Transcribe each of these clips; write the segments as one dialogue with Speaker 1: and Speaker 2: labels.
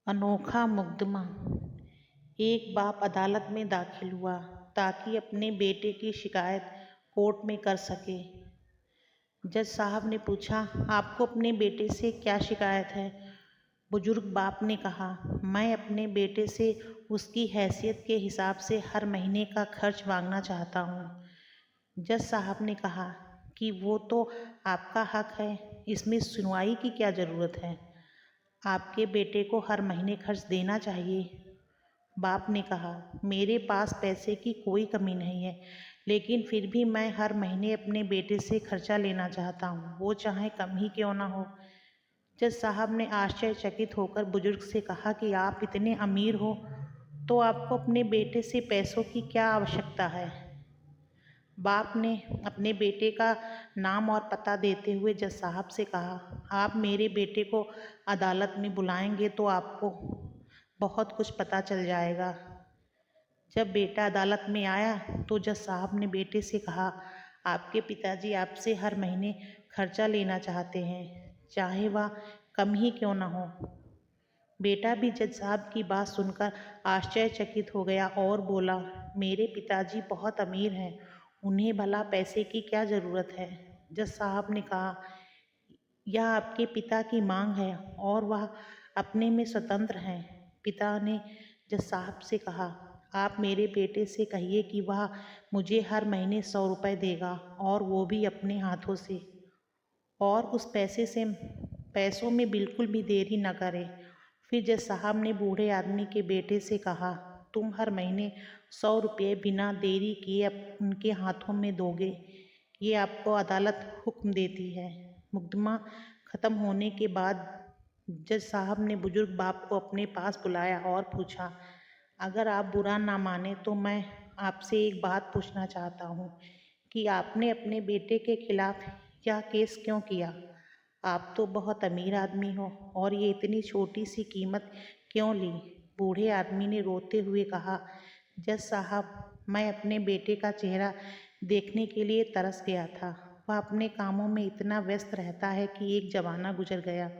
Speaker 1: अनोखा मुकदमा। एक बाप अदालत में दाखिल हुआ ताकि अपने बेटे की शिकायत कोर्ट में कर सके। जज साहब ने पूछा, आपको अपने बेटे से क्या शिकायत है? बुजुर्ग बाप ने कहा, मैं अपने बेटे से उसकी हैसियत के हिसाब से हर महीने का खर्च मांगना चाहता हूँ। जज साहब ने कहा कि वो तो आपका हक है, इसमें सुनवाई की क्या ज़रूरत है? आपके बेटे को हर महीने खर्च देना चाहिए। बाप ने कहा, मेरे पास पैसे की कोई कमी नहीं है, लेकिन फिर भी मैं हर महीने अपने बेटे से खर्चा लेना चाहता हूँ, वो चाहे कम ही क्यों ना हो। जज साहब ने आश्चर्यचकित होकर बुजुर्ग से कहा कि आप इतने अमीर हो तो आपको अपने बेटे से पैसों की क्या आवश्यकता है? बाप ने अपने बेटे का नाम और पता देते हुए जज साहब से कहा, आप मेरे बेटे को अदालत में बुलाएंगे तो आपको बहुत कुछ पता चल जाएगा। जब बेटा अदालत में आया तो जज साहब ने बेटे से कहा, आपके पिताजी आपसे हर महीने खर्चा लेना चाहते हैं, चाहे वह कम ही क्यों ना हो। बेटा भी जज साहब की बात सुनकर आश्चर्यचकित हो गया और बोला, मेरे पिताजी बहुत अमीर हैं, उन्हें भला पैसे की क्या ज़रूरत है? जज साहब ने कहा, यह आपके पिता की मांग है और वह अपने में स्वतंत्र हैं। पिता ने जज साहब से कहा, आप मेरे बेटे से कहिए कि वह मुझे हर महीने 100 रुपये देगा और वो भी अपने हाथों से, और उस पैसों में बिल्कुल भी देरी न करे। फिर जज साहब ने बूढ़े आदमी के बेटे से कहा, तुम हर महीने 100 रुपये बिना देरी किए उनके हाथों में दोगे, ये आपको अदालत हुक्म देती है। मुकदमा ख़त्म होने के बाद जज साहब ने बुजुर्ग बाप को अपने पास बुलाया और पूछा, अगर आप बुरा ना माने तो मैं आपसे एक बात पूछना चाहता हूँ कि आपने अपने बेटे के खिलाफ यह केस क्यों किया? आप तो बहुत अमीर आदमी हो और ये इतनी छोटी सी कीमत क्यों ली? बूढ़े आदमी ने रोते हुए कहा, जज साहब, मैं अपने बेटे का चेहरा देखने के लिए तरस गया था। वह अपने कामों में इतना व्यस्त रहता है कि एक ज़माना गुजर गया,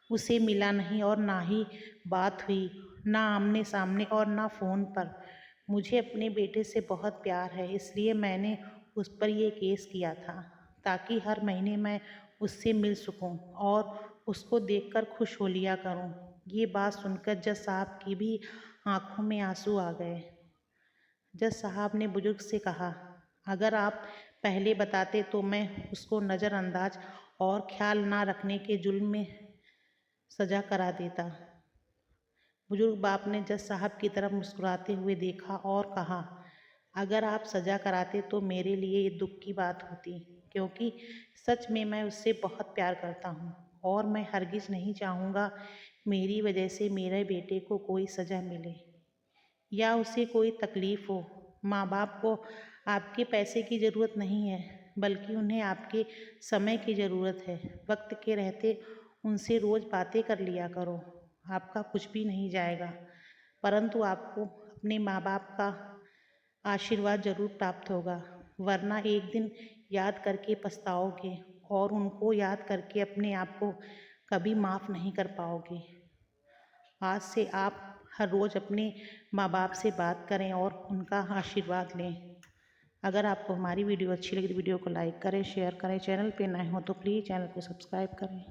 Speaker 1: उसे मिला नहीं और ना ही बात हुई, ना आमने सामने और ना फ़ोन पर। मुझे अपने बेटे से बहुत प्यार है, इसलिए मैंने उस पर ये केस किया था ताकि हर महीने मैं उससे मिल सकूं और उसको देखकर खुश हो लिया करूं। ये बात सुनकर जज साहब की भी आंखों में आंसू आ गए। जज साहब ने बुजुर्ग से कहा, अगर आप पहले बताते तो मैं उसको नज़रअंदाज और ख्याल ना रखने के जुल्म में सज़ा करा देता। बुजुर्ग बाप ने जज साहब की तरफ मुस्कुराते हुए देखा और कहा, अगर आप सज़ा कराते तो मेरे लिए ये दुख की बात होती, क्योंकि सच में मैं उससे बहुत प्यार करता हूँ और मैं हरगिज़ नहीं चाहूँगा मेरी वजह से मेरे बेटे को कोई सज़ा मिले या उसे कोई तकलीफ़ हो। माँ बाप को आपके पैसे की ज़रूरत नहीं है, बल्कि उन्हें आपके समय की ज़रूरत है। वक्त के रहते उनसे रोज़ बातें कर लिया करो, आपका कुछ भी नहीं जाएगा, परंतु आपको अपने माँ बाप का आशीर्वाद ज़रूर प्राप्त होगा, वरना एक दिन याद करके पछताओगे और उनको याद करके अपने आप को कभी माफ़ नहीं कर पाओगे। आज से आप हर रोज़ अपने माँ बाप से बात करें और उनका आशीर्वाद लें। अगर आपको हमारी वीडियो अच्छी लगी तो वीडियो को लाइक करें, शेयर करें। चैनल पे नए हो तो प्लीज़ चैनल को सब्सक्राइब करें।